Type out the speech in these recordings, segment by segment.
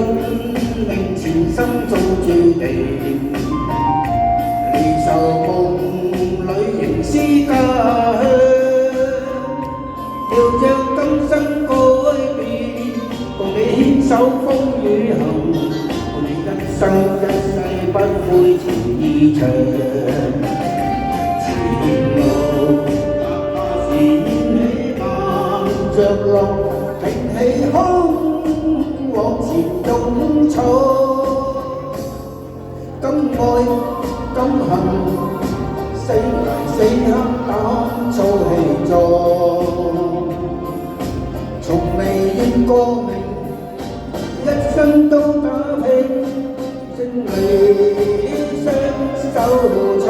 命前生早注定，離愁夢裏仍思家鄉。要將今生改變，共你牽手風雨行，共你一生一世不悔情意長。前路哪怕是掀起萬丈浪，挺起胸往前勇闖。今愛今恨，死捱死黑膽粗氣壯。從未認過命，一生都打拼，勝利雙手創。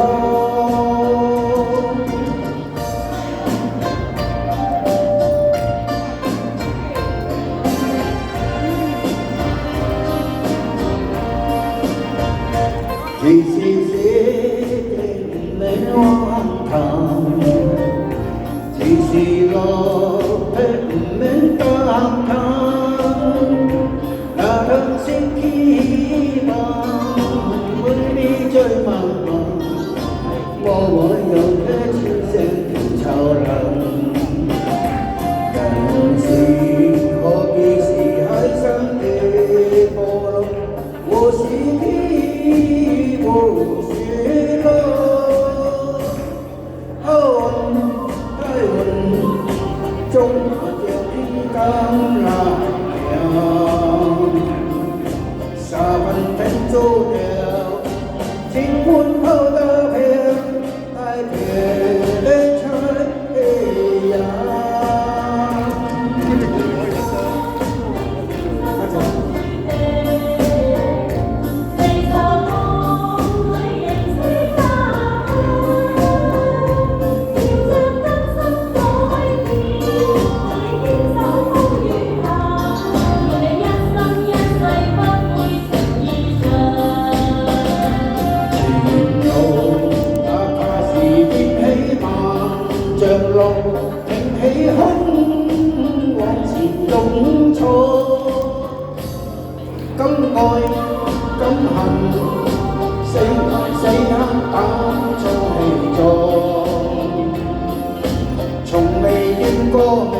其是寫盡你荒唐，其是落魄唔免感嘆，那疼惜希望會你最茫茫，我有顆情深潮冷。人生何必是海上的波浪，我是你，我是浪。海運中着天降辣陽，沙灘停住了，金盆泡打平，太平的太陽。挺起胸往前勇闖，今愛今恨，死捱死黑膽粗氣壯。從未認過命，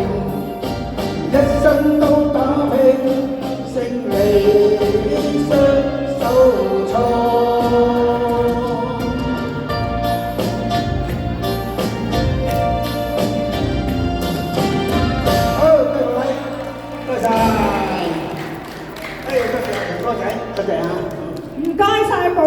一生都打拼，勝利雙手創。唔該晒寶哥。